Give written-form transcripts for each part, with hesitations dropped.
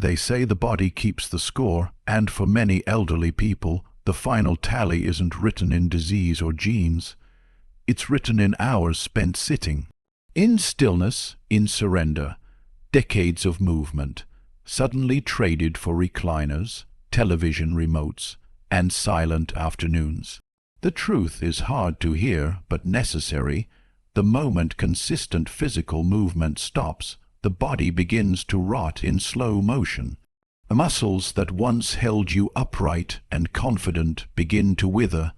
They say the body keeps the score, and for many elderly people, the final tally isn't written in disease or genes. It's written in hours spent sitting. In stillness, in surrender, decades of movement, suddenly traded for recliners, television remotes, and silent afternoons. The truth is hard to hear, but necessary. The moment consistent physical movement stops, the body begins to rot in slow motion. The muscles that once held you upright and confident begin to wither.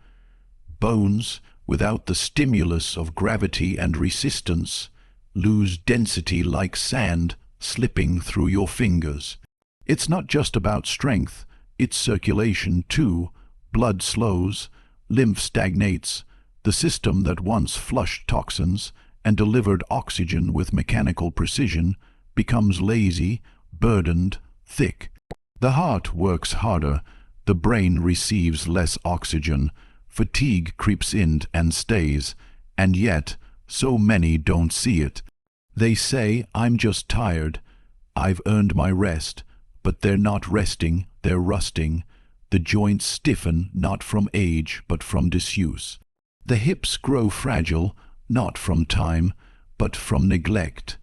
Bones, without the stimulus of gravity and resistance, lose density like sand slipping through your fingers. It's not just about strength, it's circulation too. Blood slows, lymph stagnates. The system that once flushed toxins and delivered oxygen with mechanical precision becomes lazy, burdened, thick. The heart works harder, the brain receives less oxygen, fatigue creeps in and stays, and yet so many don't see it. They say, "I'm just tired, I've earned my rest," but they're not resting, they're rusting. The joints stiffen not from age but from disuse. The hips grow fragile, not from time, but from neglect.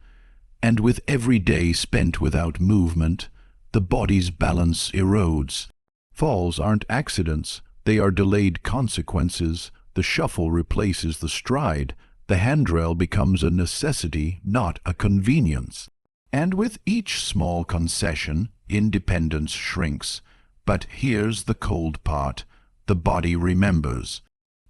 And with every day spent without movement, the body's balance erodes. Falls aren't accidents, they are delayed consequences. The shuffle replaces the stride. The handrail becomes a necessity, not a convenience. And with each small concession, independence shrinks. But here's the cold part. The body remembers.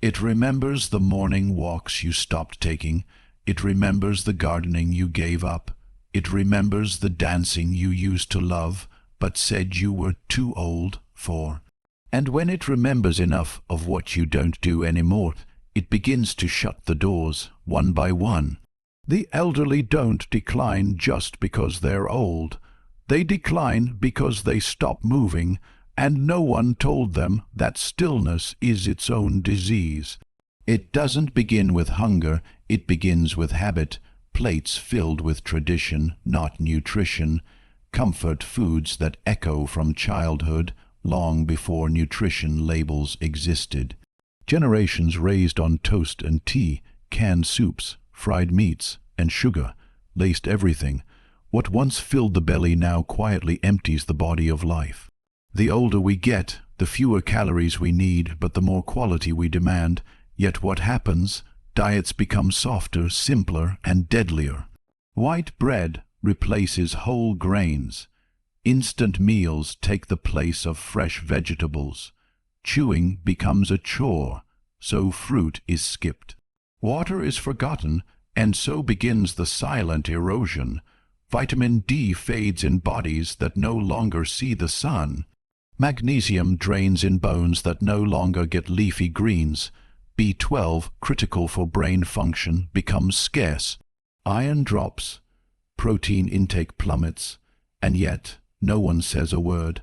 It remembers the morning walks you stopped taking. It remembers the gardening you gave up. It remembers the dancing you used to love, but said you were too old for. And when it remembers enough of what you don't do anymore, it begins to shut the doors, one by one. The elderly don't decline just because they're old. They decline because they stop moving, and no one told them that stillness is its own disease. It doesn't begin with hunger, it begins with habit, plates filled with tradition, not nutrition, comfort foods that echo from childhood long before nutrition labels existed. Generations raised on toast and tea, canned soups, fried meats, and sugar, laced everything. What once filled the belly now quietly empties the body of life. The older we get, the fewer calories we need, but the more quality we demand. Yet what happens? Diets become softer, simpler, and deadlier. White bread replaces whole grains. Instant meals take the place of fresh vegetables. Chewing becomes a chore, so fruit is skipped. Water is forgotten, and so begins the silent erosion. Vitamin D fades in bodies that no longer see the sun. Magnesium drains in bones that no longer get leafy greens. B12, critical for brain function, becomes scarce. Iron drops. Protein intake plummets. And yet, no one says a word.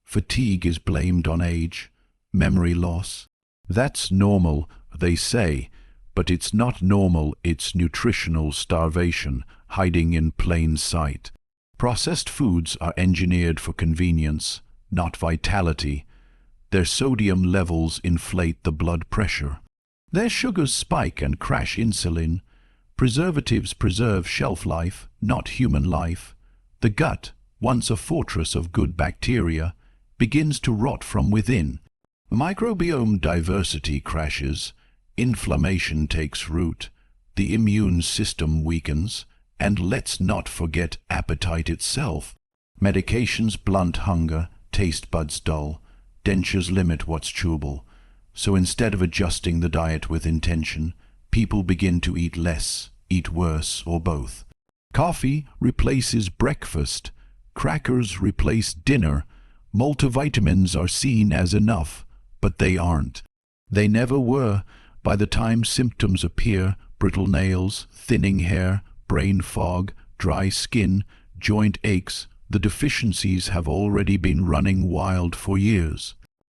Fatigue is blamed on age. Memory loss. That's normal, they say, but it's not normal, it's nutritional starvation, hiding in plain sight. Processed foods are engineered for convenience, not vitality. Their sodium levels inflate the blood pressure. Their sugars spike and crash insulin. Preservatives preserve shelf life, not human life. The gut, once a fortress of good bacteria, begins to rot from within. Microbiome diversity crashes, inflammation takes root, the immune system weakens, and let's not forget appetite itself. Medications blunt hunger, taste buds dull, dentures limit what's chewable. So instead of adjusting the diet with intention, people begin to eat less, eat worse, or both. Coffee replaces breakfast, crackers replace dinner, multivitamins are seen as enough, but they aren't. They never were. By the time symptoms appear, brittle nails, thinning hair, brain fog, dry skin, joint aches, the deficiencies have already been running wild for years.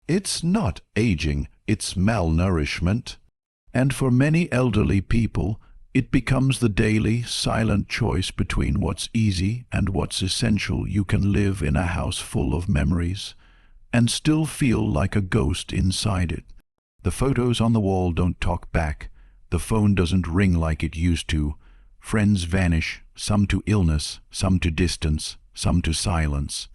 It's not aging, it's malnourishment. And for many elderly people, It becomes the daily, silent choice between what's easy and what's essential. You can live in a house full of memories and still feel like a ghost inside it. The photos on the wall don't talk back. The phone doesn't ring like it used to. Friends vanish, some to illness, some to distance, some to silence.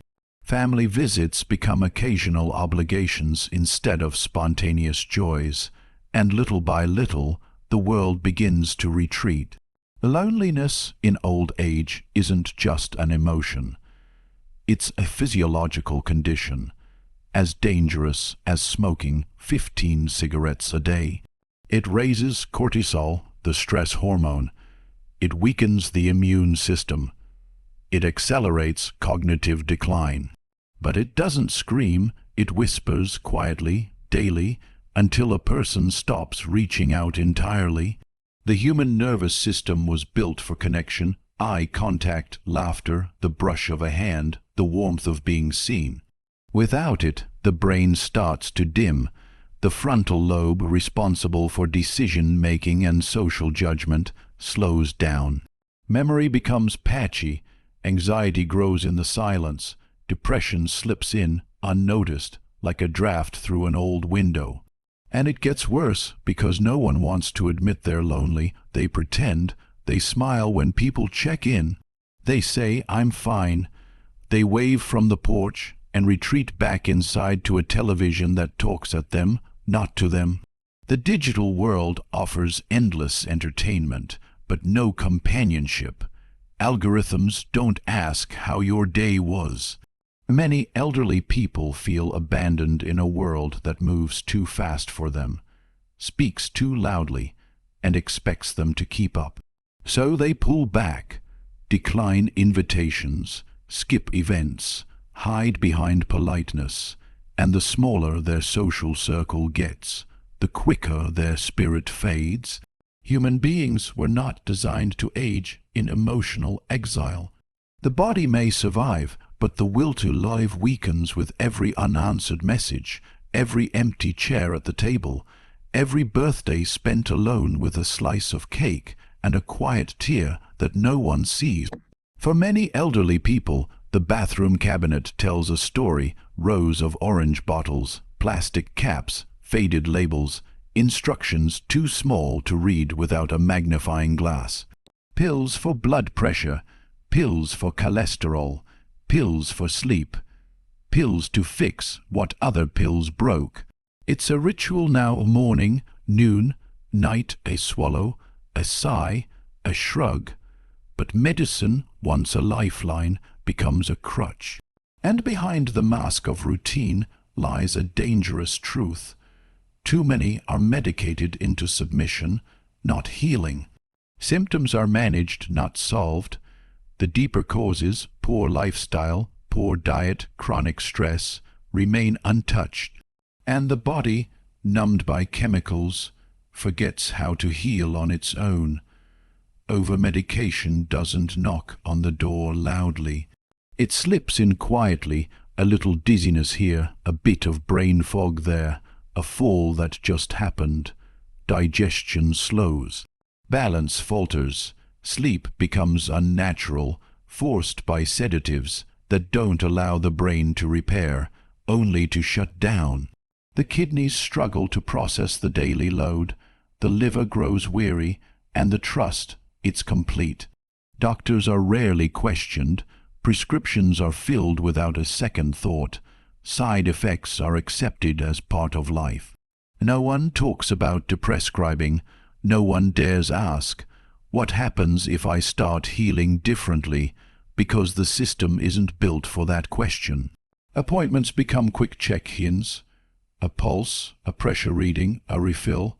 Family visits become occasional obligations instead of spontaneous joys, and little by little, the world begins to retreat. Loneliness in old age isn't just an emotion. It's a physiological condition, as dangerous as smoking 15 cigarettes a day. It raises cortisol, the stress hormone. It weakens the immune system. It accelerates cognitive decline. But it doesn't scream, it whispers quietly, daily, until a person stops reaching out entirely. The human nervous system was built for connection, eye contact, laughter, the brush of a hand, the warmth of being seen. Without it, the brain starts to dim. The frontal lobe, responsible for decision-making and social judgment, slows down. Memory becomes patchy. Anxiety grows in the silence. Depression slips in, unnoticed, like a draft through an old window. And it gets worse because no one wants to admit they're lonely. They pretend. They smile when people check in. They say, "I'm fine." They wave from the porch and retreat back inside to a television that talks at them, not to them. The digital world offers endless entertainment, but no companionship. Algorithms don't ask how your day was. Many elderly people feel abandoned in a world that moves too fast for them, speaks too loudly, and expects them to keep up. So they pull back, decline invitations, skip events, hide behind politeness, and the smaller their social circle gets, the quicker their spirit fades. Human beings were not designed to age in emotional exile. The body may survive, but the will to live weakens with every unanswered message, every empty chair at the table, every birthday spent alone with a slice of cake and a quiet tear that no one sees. For many elderly people, the bathroom cabinet tells a story: rows of orange bottles, plastic caps, faded labels, instructions too small to read without a magnifying glass. Pills for blood pressure, pills for cholesterol, pills for sleep, pills to fix what other pills broke. It's a ritual now: morning, noon, night, a swallow, a sigh, a shrug. But medicine, once a lifeline, becomes a crutch. And behind the mask of routine lies a dangerous truth. Too many are medicated into submission, not healing. Symptoms are managed, not solved. The deeper causes, poor lifestyle, poor diet, chronic stress, remain untouched. And the body, numbed by chemicals, forgets how to heal on its own. Overmedication doesn't knock on the door loudly. It slips in quietly, a little dizziness here, a bit of brain fog there, a fall that just happened. Digestion slows. Balance falters. Sleep becomes unnatural, forced by sedatives that don't allow the brain to repair, only to shut down. The kidneys struggle to process the daily load. The liver grows weary, and the trust, it's complete. Doctors are rarely questioned. Prescriptions are filled without a second thought. Side effects are accepted as part of life. No one talks about deprescribing. No one dares ask, what happens if I start healing differently? Because the system isn't built for that question. Appointments become quick check-ins. A pulse, a pressure reading, a refill.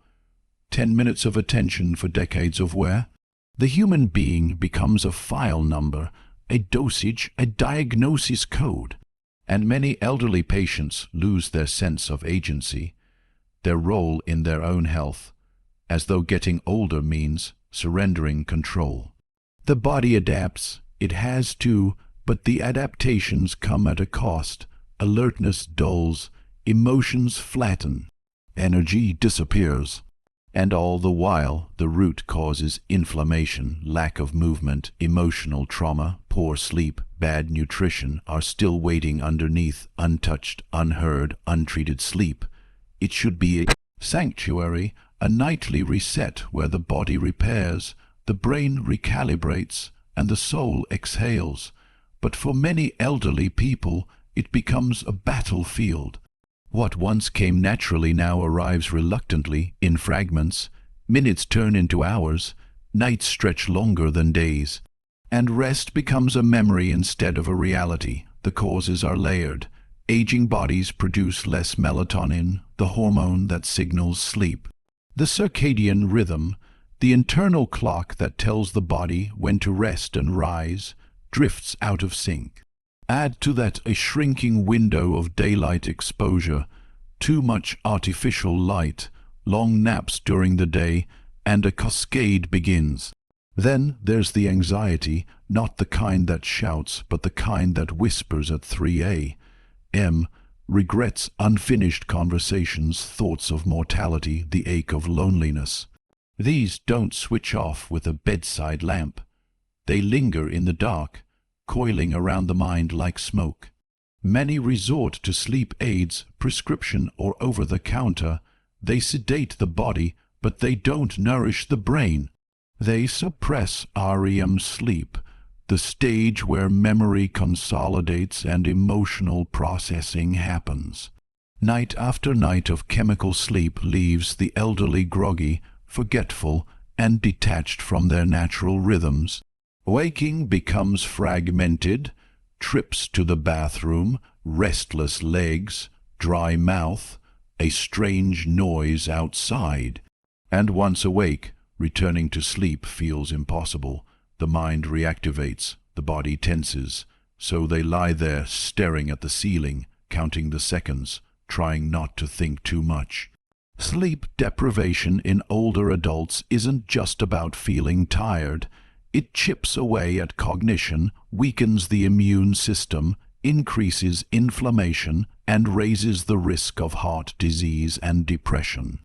10 minutes of attention for decades of wear. The human being becomes a file number, a dosage, a diagnosis code. And many elderly patients lose their sense of agency, their role in their own health, as though getting older means surrendering control. The body adapts, it has to, but the adaptations come at a cost. Alertness dulls, emotions flatten, energy disappears. And all the while, the root causes inflammation, lack of movement, emotional trauma, poor sleep, bad nutrition are still waiting underneath untouched, unheard, untreated sleep. It should be a sanctuary, a nightly reset where the body repairs, the brain recalibrates, and the soul exhales. But for many elderly people, it becomes a battlefield. What once came naturally now arrives reluctantly, in fragments. Minutes turn into hours, nights stretch longer than days, and rest becomes a memory instead of a reality. The causes are layered. Aging bodies produce less melatonin, the hormone that signals sleep. The circadian rhythm, the internal clock that tells the body when to rest and rise, drifts out of sync. Add to that a shrinking window of daylight exposure, too much artificial light, long naps during the day, and a cascade begins. Then there's the anxiety, not the kind that shouts, but the kind that whispers at 3 a.m., regrets, unfinished conversations, thoughts of mortality, the ache of loneliness. These don't switch off with a bedside lamp. They linger in the dark, coiling around the mind like smoke. Many resort to sleep aids, prescription or over-the-counter. They sedate the body, but they don't nourish the brain. They suppress REM sleep, the stage where memory consolidates and emotional processing happens. Night after night of chemical sleep leaves the elderly groggy, forgetful, and detached from their natural rhythms. Waking becomes fragmented, trips to the bathroom, restless legs, dry mouth, a strange noise outside. And once awake, returning to sleep feels impossible. The mind reactivates, the body tenses, so they lie there staring at the ceiling, counting the seconds, trying not to think too much. Sleep deprivation in older adults isn't just about feeling tired. It chips away at cognition, weakens the immune system, increases inflammation, and raises the risk of heart disease and depression.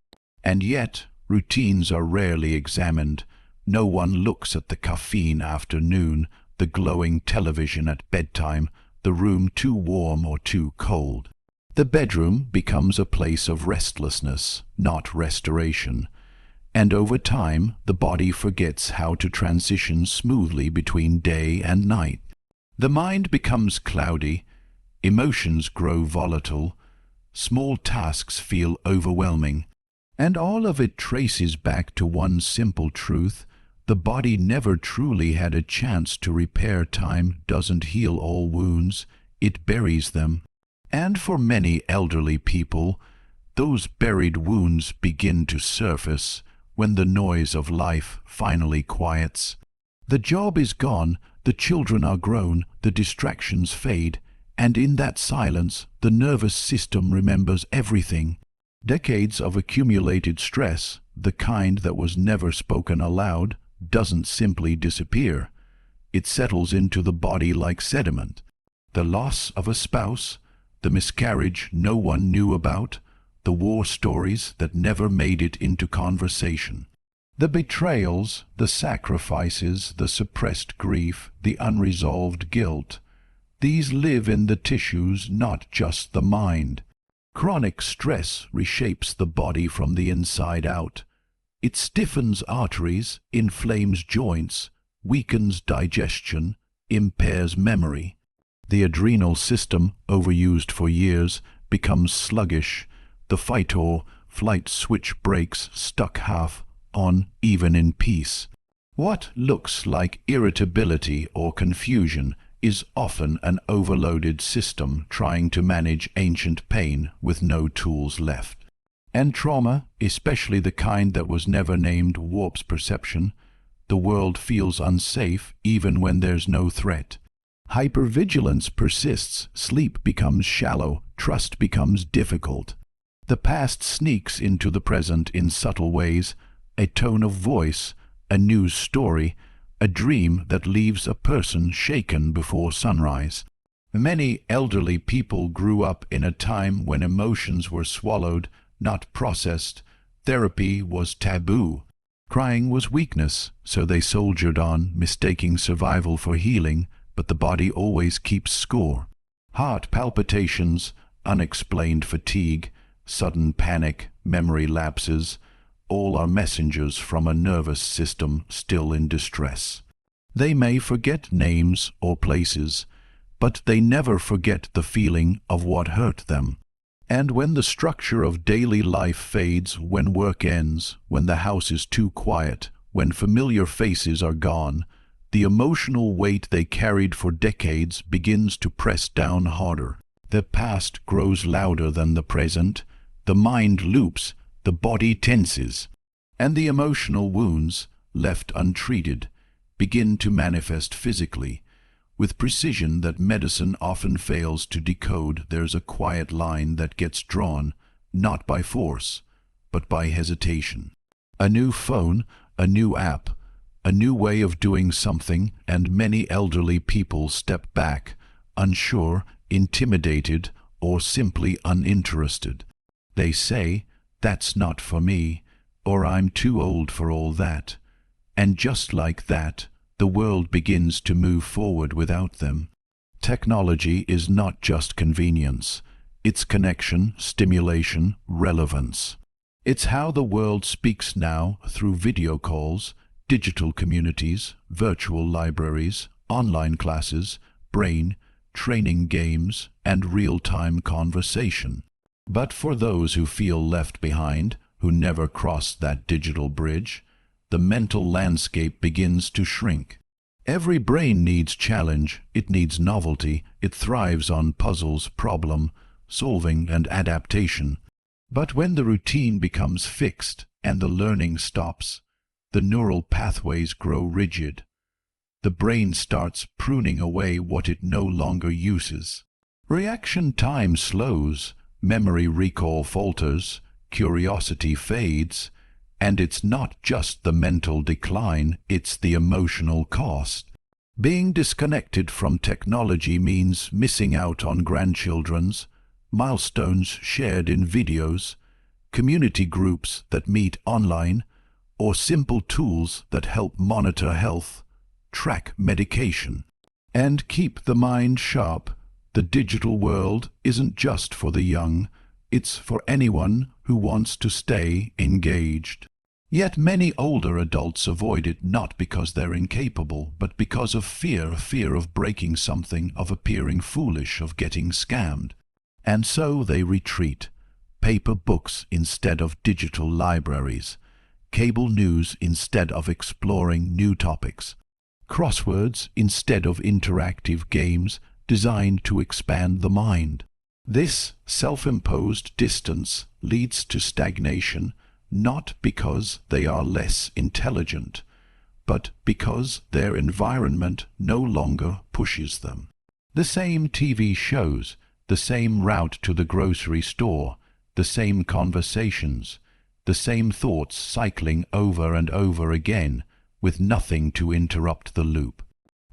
And yet, routines are rarely examined. No one looks at the caffeine after noon, the glowing television at bedtime, the room too warm or too cold. The bedroom becomes a place of restlessness, not restoration. And over time, the body forgets how to transition smoothly between day and night. The mind becomes cloudy, emotions grow volatile, small tasks feel overwhelming, and all of it traces back to one simple truth: the body never truly had a chance to repair. Time doesn't heal all wounds, it buries them. And for many elderly people, those buried wounds begin to surface when the noise of life finally quiets. The job is gone, the children are grown, the distractions fade, and in that silence, the nervous system remembers everything. Decades of accumulated stress, the kind that was never spoken aloud, doesn't simply disappear. It settles into the body like sediment. The loss of a spouse, the miscarriage no one knew about, the war stories that never made it into conversation. The betrayals, the sacrifices, the suppressed grief, the unresolved guilt. These live in the tissues, not just the mind. Chronic stress reshapes the body from the inside out. It stiffens arteries, inflames joints, weakens digestion, impairs memory. The adrenal system, overused for years, becomes sluggish. The fight or flight switch breaks, stuck half on, even in peace. What looks like irritability or confusion is often an overloaded system trying to manage ancient pain with no tools left. And trauma, especially the kind that was never named, warps perception. The world feels unsafe even when there's no threat. Hypervigilance persists, sleep becomes shallow, trust becomes difficult. The past sneaks into the present in subtle ways, a tone of voice, a news story, a dream that leaves a person shaken before sunrise. Many elderly people grew up in a time when emotions were swallowed, not processed, Therapy was taboo. Crying was weakness, so they soldiered on, mistaking survival for healing, but the body always keeps score. Heart palpitations, unexplained fatigue, sudden panic, memory lapses, all are messengers from a nervous system still in distress. They may forget names or places, but they never forget the feeling of what hurt them. And when the structure of daily life fades, when work ends, when the house is too quiet, when familiar faces are gone, the emotional weight they carried for decades begins to press down harder. The past grows louder than the present, the mind loops, the body tenses, and the emotional wounds, left untreated, begin to manifest physically. With precision that medicine often fails to decode, there's a quiet line that gets drawn, not by force, but by hesitation. A new phone, a new app, a new way of doing something, and many elderly people step back, unsure, intimidated, or simply uninterested. They say, "That's not for me," or "I'm too old for all that." And just like that, the world begins to move forward without them. Technology is not just convenience. It's connection, stimulation, relevance. It's how the world speaks now through video calls, digital communities, virtual libraries, online classes, brain training games, and real-time conversation. But for those who feel left behind, who never crossed that digital bridge, the mental landscape begins to shrink. Every brain needs challenge, it needs novelty, it thrives on puzzles, problem solving, and adaptation. But when the routine becomes fixed and the learning stops, the neural pathways grow rigid. The brain starts pruning away what it no longer uses. Reaction time slows, memory recall falters, curiosity fades, and it's not just the mental decline, it's the emotional cost. Being disconnected from technology means missing out on grandchildren's milestones shared in videos, community groups that meet online, or simple tools that help monitor health, track medication, and keep the mind sharp. The digital world isn't just for the young, it's for anyone who wants to stay engaged. Yet many older adults avoid it not because they're incapable, but because of fear of breaking something, of appearing foolish, of getting scammed. And so they retreat. Paper books instead of digital libraries, cable news instead of exploring new topics, crosswords instead of interactive games designed to expand the mind. This self-imposed distance leads to stagnation, not because they are less intelligent, but because their environment no longer pushes them. The same TV shows, the same route to the grocery store, the same conversations, the same thoughts cycling over and over again, with nothing to interrupt the loop.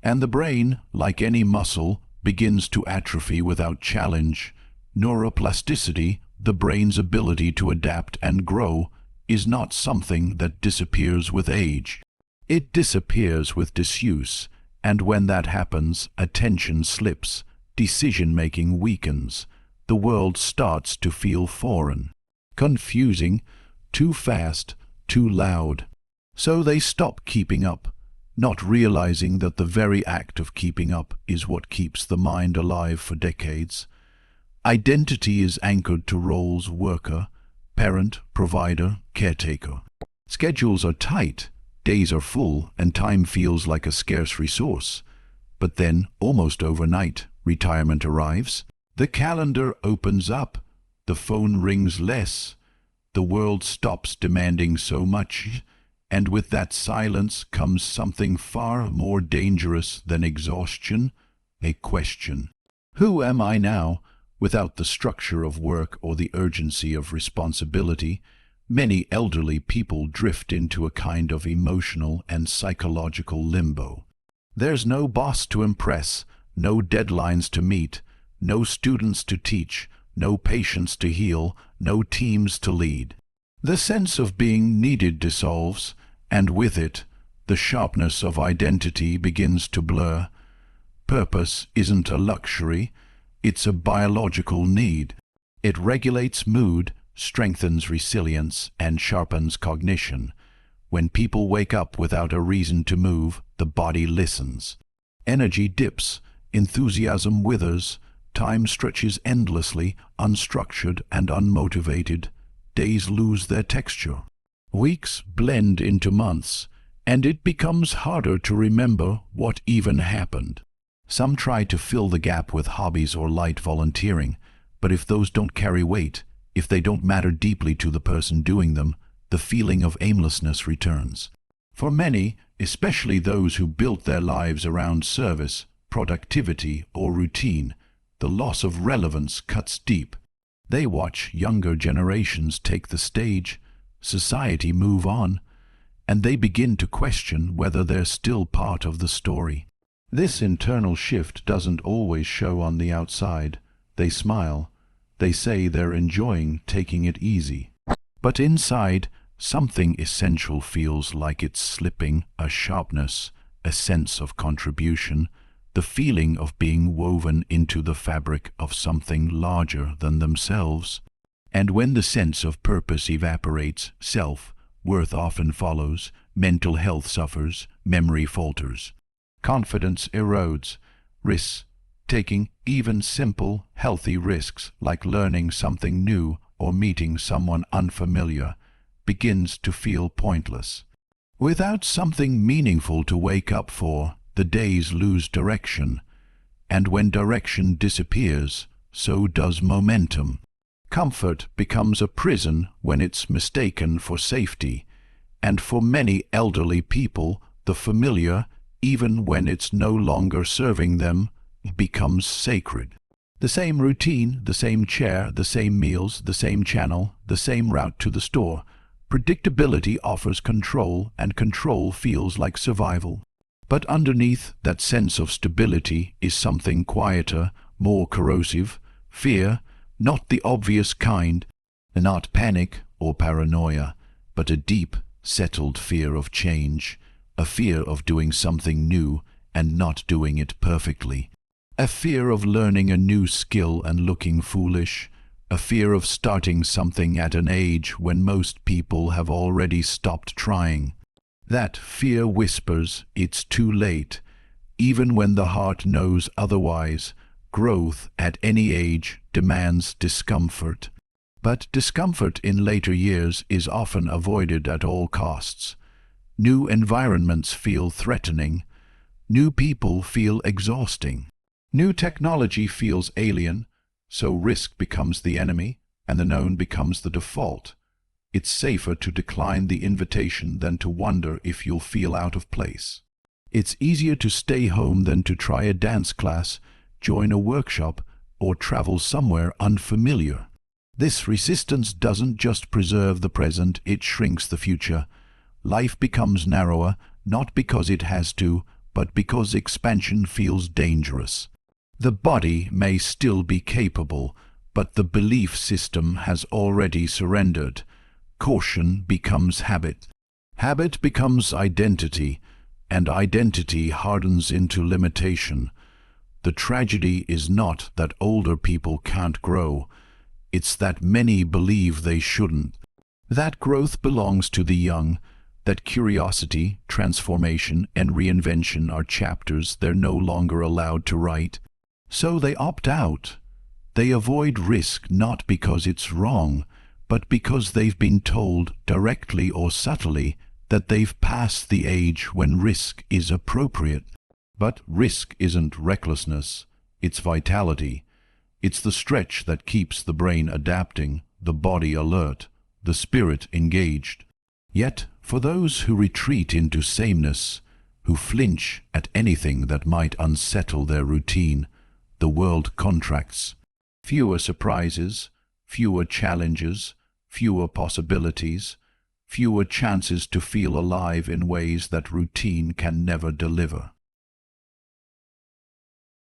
And the brain, like any muscle, begins to atrophy without challenge. Neuroplasticity, the brain's ability to adapt and grow, is not something that disappears with age. It disappears with disuse, and when that happens, attention slips, decision-making weakens, the world starts to feel foreign, confusing, too fast, too loud. So they stop keeping up, not realizing that the very act of keeping up is what keeps the mind alive for decades. Identity is anchored to roles: worker, parent, provider, caretaker. Schedules are tight, days are full, and time feels like a scarce resource. But then, almost overnight, retirement arrives. The calendar opens up, the phone rings less, the world stops demanding so much, and with that silence comes something far more dangerous than exhaustion, a question. Who am I now? Without the structure of work or the urgency of responsibility, many elderly people drift into a kind of emotional and psychological limbo. There's no boss to impress, no deadlines to meet, no students to teach, no patients to heal, no teams to lead. The sense of being needed dissolves, and with it, the sharpness of identity begins to blur. Purpose isn't a luxury, it's a biological need. It regulates mood, strengthens resilience, and sharpens cognition. When people wake up without a reason to move, the body listens. Energy dips, enthusiasm withers, time stretches endlessly, unstructured and unmotivated. Days lose their texture. Weeks blend into months, and it becomes harder to remember what even happened. Some try to fill the gap with hobbies or light volunteering, but if those don't carry weight, if they don't matter deeply to the person doing them, the feeling of aimlessness returns. For many, especially those who built their lives around service, productivity, or routine, the loss of relevance cuts deep. They watch younger generations take the stage, society move on, and they begin to question whether they're still part of the story. This internal shift doesn't always show on the outside. They smile. They say they're enjoying taking it easy. But inside, something essential feels like it's slipping, a sharpness, a sense of contribution, the feeling of being woven into the fabric of something larger than themselves. And when the sense of purpose evaporates, self-worth often follows, mental health suffers, memory falters. Confidence erodes, risks, taking even simple, healthy risks like learning something new or meeting someone unfamiliar, begins to feel pointless. Without something meaningful to wake up for, the days lose direction, and when direction disappears, so does momentum. Comfort becomes a prison when it's mistaken for safety, and for many elderly people, the familiar, even when it's no longer serving them, becomes sacred. The same routine, the same chair, the same meals, the same channel, the same route to the store. Predictability offers control, and control feels like survival. But underneath that sense of stability is something quieter, more corrosive, fear, not the obvious kind, not panic or paranoia, but a deep, settled fear of change, a fear of doing something new and not doing it perfectly, a fear of learning a new skill and looking foolish, a fear of starting something at an age when most people have already stopped trying. That fear whispers it's too late, even when the heart knows otherwise. Growth at any age demands discomfort. But discomfort in later years is often avoided at all costs. New environments feel threatening. New people feel exhausting. New technology feels alien, so risk becomes the enemy, and the known becomes the default. It's safer to decline the invitation than to wonder if you'll feel out of place. It's easier to stay home than to try a dance class, join a workshop, or travel somewhere unfamiliar. This resistance doesn't just preserve the present, it shrinks the future. Life becomes narrower, not because it has to, but because expansion feels dangerous. The body may still be capable, but the belief system has already surrendered. Caution becomes habit. Habit becomes identity, and identity hardens into limitation. The tragedy is not that older people can't grow, it's that many believe they shouldn't. That growth belongs to the young, that curiosity, transformation, and reinvention are chapters they're no longer allowed to write. So they opt out. They avoid risk not because it's wrong, but because they've been told, directly or subtly, that they've passed the age when risk is appropriate. But risk isn't recklessness, it's vitality. It's the stretch that keeps the brain adapting, the body alert, the spirit engaged. Yet, for those who retreat into sameness, who flinch at anything that might unsettle their routine, the world contracts. Fewer surprises, fewer challenges, fewer possibilities, fewer chances to feel alive in ways that routine can never deliver.